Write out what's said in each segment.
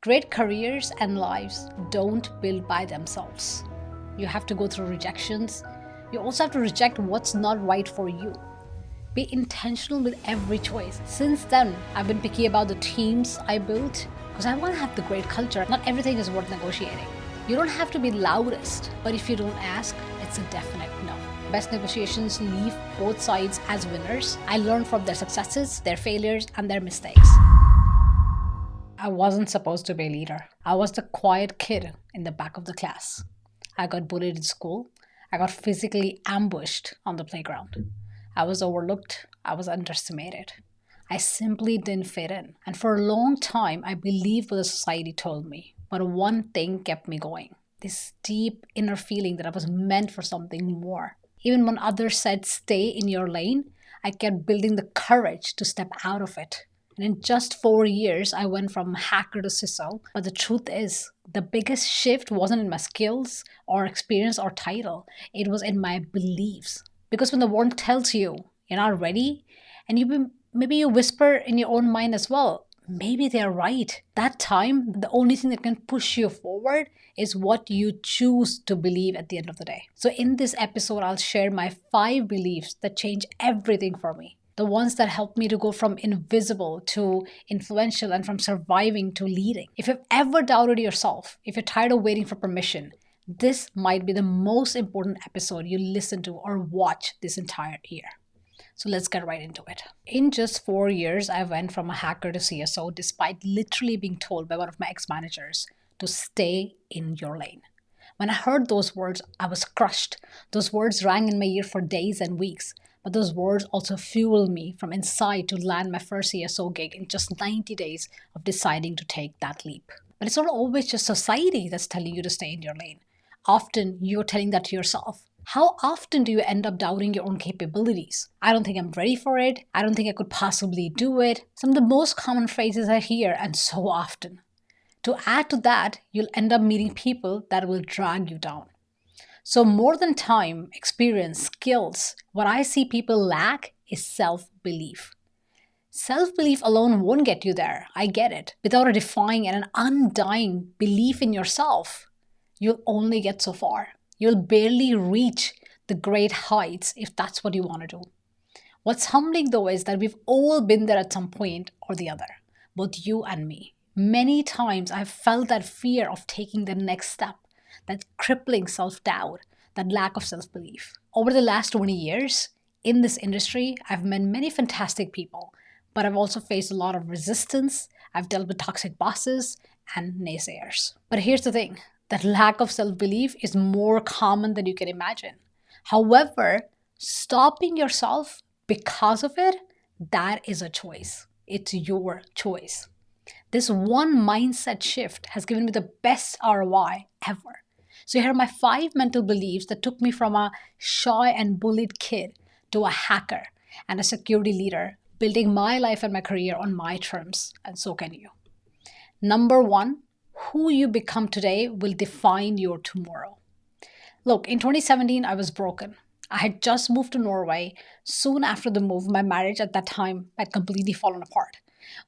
Great careers and lives don't build by themselves. You have to go through rejections. You also have to reject what's not right for you. Be intentional with every choice. Since then, I've been picky about the teams I built because I want to have the great culture. Not everything is worth negotiating. You don't have to be loudest, but if you don't ask, it's a definite no. Best negotiations leave both sides as winners. I learned from their successes, their failures, and their mistakes. I wasn't supposed to be a leader. I was the quiet kid in the back of the class. I got bullied in school. I got physically ambushed on the playground. I was overlooked. I was underestimated. I simply didn't fit in. And for a long time, I believed what the society told me. But one thing kept me going. This deep inner feeling that I was meant for something more. Even when others said, stay in your lane, I kept building the courage to step out of it. And in just 4 years, I went from hacker to CISO. But the truth is, the biggest shift wasn't in my skills or experience or title. It was in my beliefs. Because when the world tells you you're not ready, and maybe you whisper in your own mind as well, maybe they're right. That time, the only thing that can push you forward is what you choose to believe at the end of the day. So in this episode, I'll share my 5 beliefs that change everything for me. The ones that helped me to go from invisible to influential and from surviving to leading. If you've ever doubted yourself, if you're tired of waiting for permission, this might be the most important episode you listen to or watch this entire year. So let's get right into it. In just 4 years, I went from a hacker to CSO despite literally being told by one of my ex-managers to stay in your lane. When I heard those words, I was crushed. Those words rang in my ear for days and weeks. But those words also fueled me from inside to land my first CSO gig in just 90 days of deciding to take that leap. But it's not always just society that's telling you to stay in your lane. Often you're telling that to yourself. How often do you end up doubting your own capabilities? I don't think I'm ready for it. I don't think I could possibly do it. Some of the most common phrases I hear, and so often. To add to that, you'll end up meeting people that will drag you down. So more than time, experience, skills, what I see people lack is self-belief. Self-belief alone won't get you there. I get it. Without a defining and an undying belief in yourself, you'll only get so far. You'll barely reach the great heights if that's what you want to do. What's humbling though is that we've all been there at some point or the other, both you and me. Many times I've felt that fear of taking the next step, that crippling self-doubt, that lack of self-belief. Over the last 20 years, in this industry, I've met many fantastic people, but I've also faced a lot of resistance. I've dealt with toxic bosses and naysayers. But here's the thing, that lack of self-belief is more common than you can imagine. However, stopping yourself because of it, that is a choice. It's your choice. This one mindset shift has given me the best ROI ever. So here are my 5 mental beliefs that took me from a shy and bullied kid to a hacker and a security leader, building my life and my career on my terms, and so can you. Number 1, who you become today will define your tomorrow. Look, in 2017, I was broken. I had just moved to Norway. Soon after the move, my marriage at that time had completely fallen apart.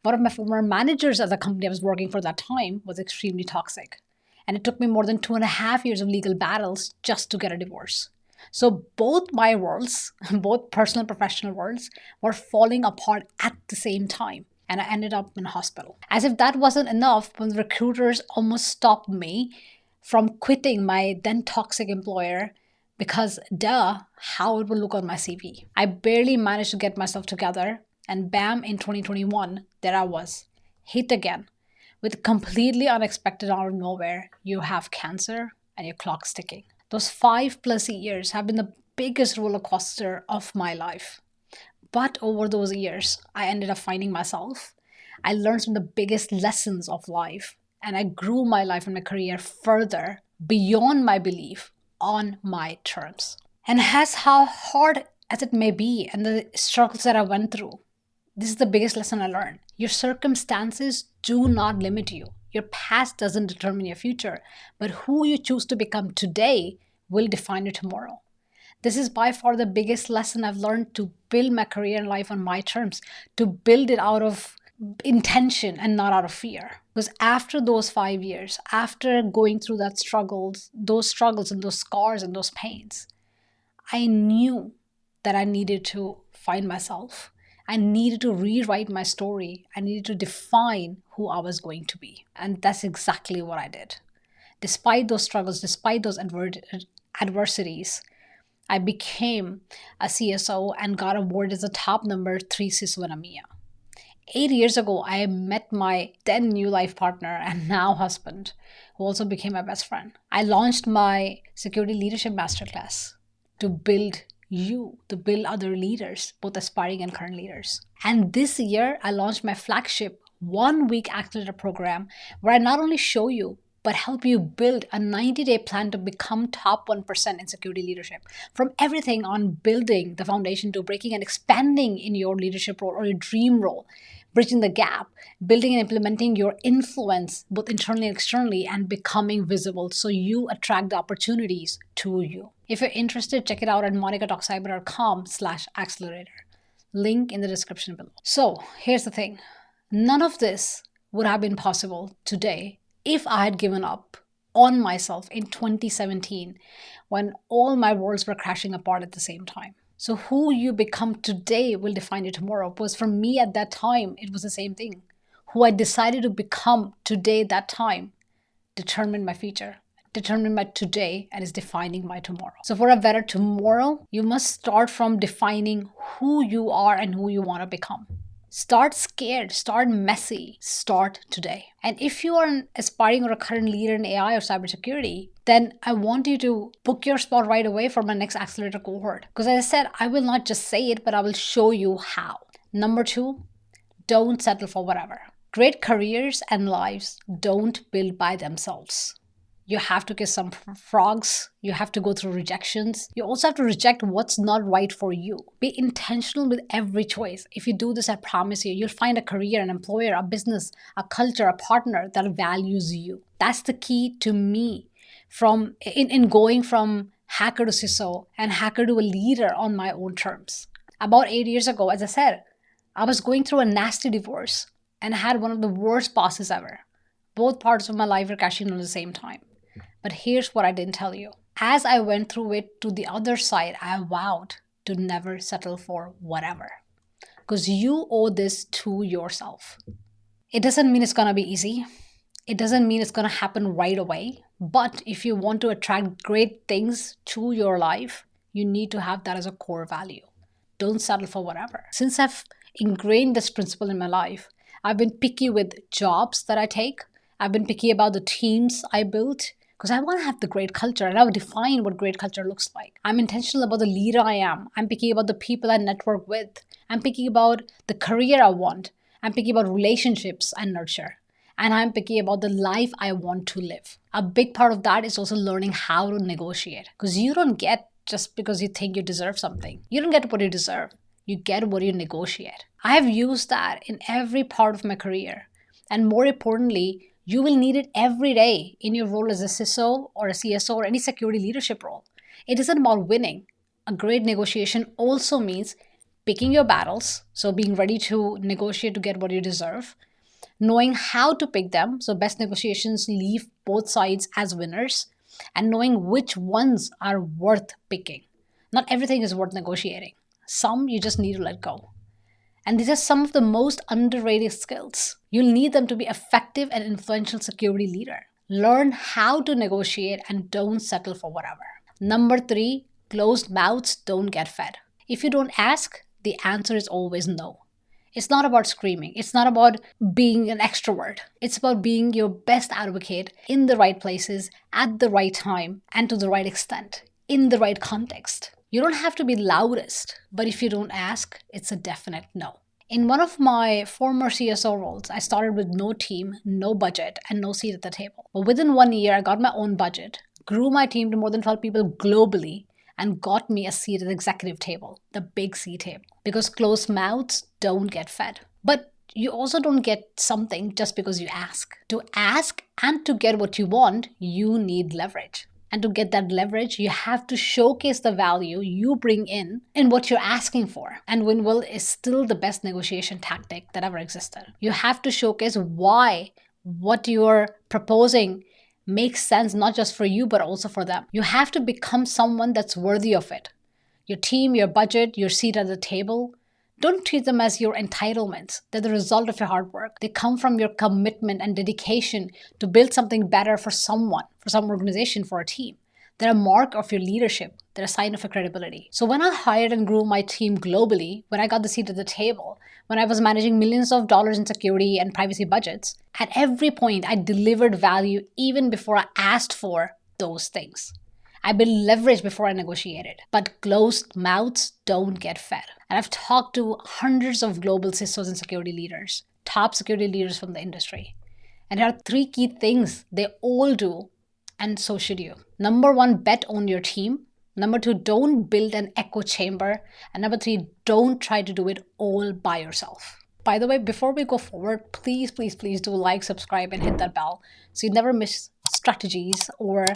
One of my former managers at the company I was working for at that time was extremely toxic. And it took me more than 2.5 years of legal battles just to get a divorce. So both my worlds, both personal and professional worlds, were falling apart at the same time. And I ended up in hospital. As if that wasn't enough, when recruiters almost stopped me from quitting my then toxic employer because how it would look on my CV. I barely managed to get myself together. And bam, in 2021, there I was, hit again. With completely unexpected out of nowhere, you have cancer and your clock's ticking. Those 5+ years have been the biggest roller coaster of my life. But over those years, I ended up finding myself. I learned some of the biggest lessons of life. And I grew my life and my career further beyond my belief on my terms. And as how hard as it may be and the struggles that I went through, this is the biggest lesson I learned. Your circumstances do not limit you. Your past doesn't determine your future, but who you choose to become today will define you tomorrow. This is by far the biggest lesson I've learned to build my career and life on my terms, to build it out of intention and not out of fear. Because after those 5 years, after going through those struggles and those scars and those pains, I knew that I needed to find myself. I needed to rewrite my story. I needed to define who I was going to be. And that's exactly what I did. Despite those struggles, despite those adversities, I became a CSO and got awarded as a top number 3 CISO in EMEA. 8 years ago, I met my then new life partner and now husband, who also became my best friend. I launched my security leadership masterclass to build to build other leaders, both aspiring and current leaders. And this year, I launched my flagship 1 week accelerator program where I not only show you, but help you build a 90-day plan to become top 1% in security leadership. From everything on building the foundation to breaking and expanding in your leadership role or your dream role, bridging the gap, building and implementing your influence both internally and externally, and becoming visible so you attract the opportunities to you. If you're interested, check it out at monica.cyber.com/accelerator. Link in the description below. So here's the thing. None of this would have been possible today if I had given up on myself in 2017 when all my worlds were crashing apart at the same time. So who you become today will define you tomorrow. Because for me at that time, it was the same thing. Who I decided to become today, that time, determined my future, determined my today, and is defining my tomorrow. So for a better tomorrow, you must start from defining who you are and who you want to become. Start scared, start messy, start today. And if you are an aspiring or a current leader in AI or cybersecurity, then I want you to book your spot right away for my next accelerator cohort. Because as I said, I will not just say it, but I will show you how. Number 2, don't settle for whatever. Great careers and lives don't build by themselves. You have to kiss some frogs. You have to go through rejections. You also have to reject what's not right for you. Be intentional with every choice. If you do this, I promise you, you'll find a career, an employer, a business, a culture, a partner that values you. That's the key to me in going from hacker to CISO and hacker to a leader on my own terms. About 8 years ago, as I said, I was going through a nasty divorce and I had one of the worst bosses ever. Both parts of my life were crashing at the same time. But here's what I didn't tell you. As I went through it to the other side, I vowed to never settle for whatever. Because you owe this to yourself. It doesn't mean it's going to be easy. It doesn't mean it's going to happen right away. But if you want to attract great things to your life, you need to have that as a core value. Don't settle for whatever. Since I've ingrained this principle in my life, I've been picky with jobs that I take. I've been picky about the teams I built. Because I want to have the great culture and I'll define what great culture looks like. I'm intentional about the leader I am. I'm picky about the people I network with. I'm picky about the career I want. I'm picky about relationships I nurture. And I'm picky about the life I want to live. A big part of that is also learning how to negotiate. Because you don't get just because you think you deserve something. You don't get what you deserve. You get what you negotiate. I have used that in every part of my career. And more importantly, you will need it every day in your role as a CISO or a CSO or any security leadership role. It isn't about winning. A great negotiation also means picking your battles, so being ready to negotiate to get what you deserve, knowing how to pick them, so best negotiations leave both sides as winners, and knowing which ones are worth picking. Not everything is worth negotiating. Some you just need to let go. And these are some of the most underrated skills. You'll need them to be effective and influential security leader. Learn how to negotiate and don't settle for whatever. Number 3, closed mouths don't get fed. If you don't ask, the answer is always no. It's not about screaming. It's not about being an extrovert. It's about being your best advocate in the right places, at the right time, and to the right extent, in the right context. You don't have to be loudest, but if you don't ask, it's a definite no. In one of my former CSO roles, I started with no team, no budget, and no seat at the table. But within 1 year, I got my own budget, grew my team to more than 12 people globally, and got me a seat at the executive table, the big C table. Because closed mouths don't get fed. But you also don't get something just because you ask. To ask and to get what you want, you need leverage. And to get that leverage, you have to showcase the value you bring in what you're asking for. And win will is still the best negotiation tactic that ever existed. You have to showcase why what you're proposing makes sense not just for you, but also for them. You have to become someone that's worthy of it. Your team, your budget, your seat at the table. Don't treat them as your entitlements. They're the result of your hard work. They come from your commitment and dedication to build something better for someone, for some organization, for a team. They're a mark of your leadership. They're a sign of your credibility. So when I hired and grew my team globally, when I got the seat at the table, when I was managing millions of dollars in security and privacy budgets, at every point I delivered value even before I asked for those things. I built leverage before I negotiated. But closed mouths don't get fed. And I've talked to hundreds of global CISOs and security leaders, top security leaders from the industry. And there are 3 key things they all do, and so should you. Number 1, bet on your team. Number 2, don't build an echo chamber. And number 3, don't try to do it all by yourself. By the way, before we go forward, please do like, subscribe, and hit that bell so you never miss strategies or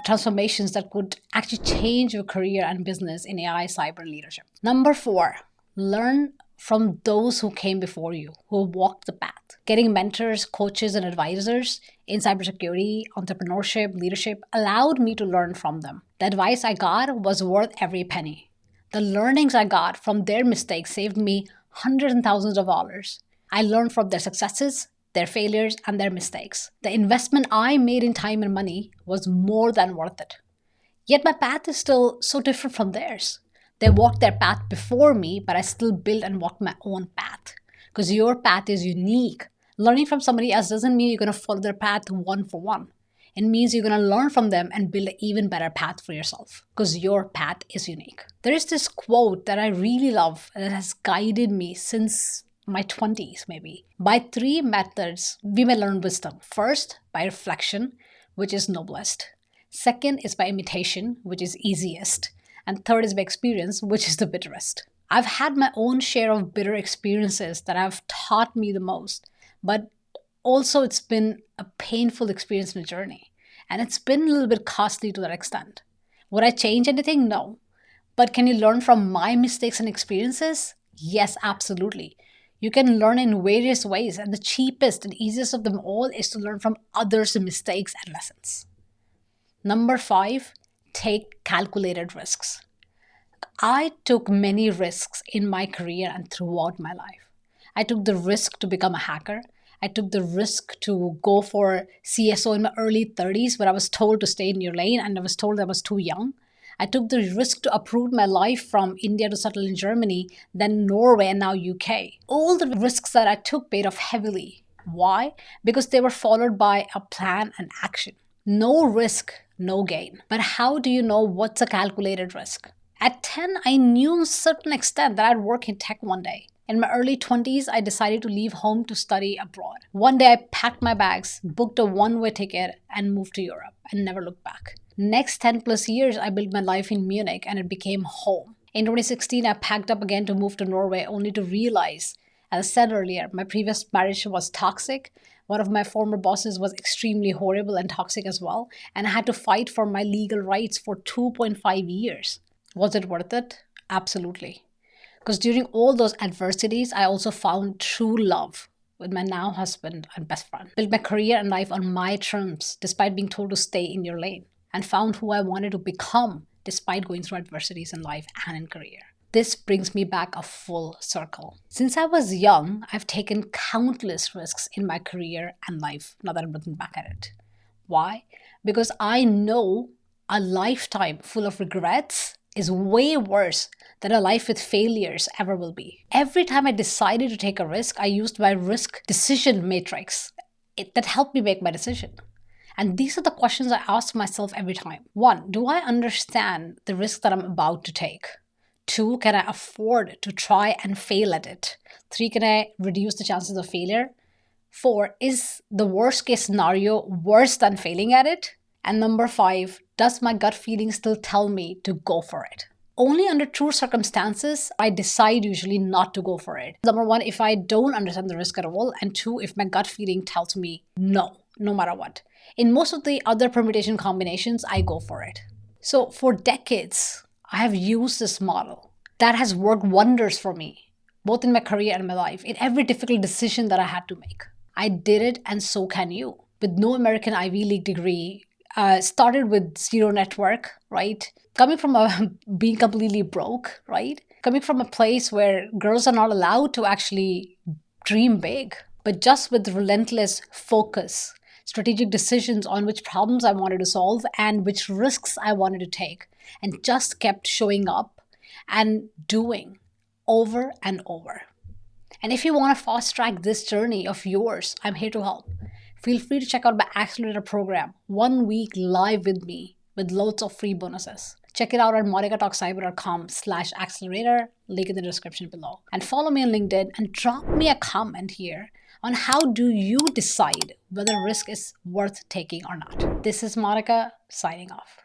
transformations that could actually change your career and business in AI, cyber leadership. Number 4, learn from those who came before you, who walked the path. Getting mentors, coaches, and advisors in cybersecurity, entrepreneurship, leadership allowed me to learn from them. The advice I got was worth every penny. The learnings I got from their mistakes saved me hundreds and thousands of dollars. I learned from their successes, their failures, and their mistakes. The investment I made in time and money was more than worth it. Yet my path is still so different from theirs. They walked their path before me, but I still built and walked my own path. Because your path is unique. Learning from somebody else doesn't mean you're going to follow their path one for one. It means you're going to learn from them and build an even better path for yourself. Because your path is unique. There is this quote that I really love that has guided me since my 20s maybe. By 3 methods, we may learn wisdom. First, by reflection, which is noblest. Second is by imitation, which is easiest. And third is by experience, which is the bitterest. I've had my own share of bitter experiences that have taught me the most. But also it's been a painful experience in the journey. And it's been a little bit costly to that extent. Would I change anything? No. But can you learn from my mistakes and experiences? Yes, absolutely. You can learn in various ways, and the cheapest and easiest of them all is to learn from others' mistakes and lessons. Number 5, take calculated risks. I took many risks in my career and throughout my life. I took the risk to become a hacker. I took the risk to go for CSO in my early 30s when I was told to stay in your lane and I was told I was too young. I took the risk to uproot my life from India to settle in Germany, then Norway, and now UK. All the risks that I took paid off heavily. Why? Because they were followed by a plan and action. No risk, no gain. But how do you know what's a calculated risk? At 10, I knew to a certain extent that I'd work in tech one day. In my early 20s, I decided to leave home to study abroad. One day, I packed my bags, booked a one-way ticket, and moved to Europe, and never looked back. Next 10 plus years, I built my life in Munich, and it became home. In 2016, I packed up again to move to Norway, only to realize, as I said earlier, my previous marriage was toxic. One of my former bosses was extremely horrible and toxic as well, and I had to fight for my legal rights for 2.5 years. Was it worth it? Absolutely. Because during all those adversities, I also found true love with my now husband and best friend. Built my career and life on my terms, despite being told to stay in your lane. And found who I wanted to become, despite going through adversities in life and in career. This brings me back a full circle. Since I was young, I've taken countless risks in my career and life, now that I'm looking back at it. Why? Because I know a lifetime full of regrets is way worse than a life with failures ever will be. Every time I decided to take a risk, I used my risk decision matrix that helped me make my decision. And these are the questions I ask myself every time. 1, do I understand the risk that I'm about to take? 2, can I afford to try and fail at it? 3, can I reduce the chances of failure? 4, is the worst case scenario worse than failing at it? And number 5, does my gut feeling still tell me to go for it? Only under true circumstances, I decide usually not to go for it. Number 1, if I don't understand the risk at all. And 2, if my gut feeling tells me no matter what. In most of the other permutation combinations, I go for it. So for decades, I have used this model that has worked wonders for me, both in my career and my life, in every difficult decision that I had to make. I did it, and so can you. With no American Ivy League degree, started with zero network, right? Coming from a being completely broke, right? Coming from a place where girls are not allowed to actually dream big, but just with relentless focus, strategic decisions on which problems I wanted to solve and which risks I wanted to take, and just kept showing up and doing over and over. And if you want to fast track this journey of yours, I'm here to help. Feel free to check out my Accelerator program, 1 week live with me with loads of free bonuses. Check it out at monicatalkcyber.com/accelerator, link in the description below. And follow me on LinkedIn and drop me a comment here on how do you decide whether risk is worth taking or not. This is Monica signing off.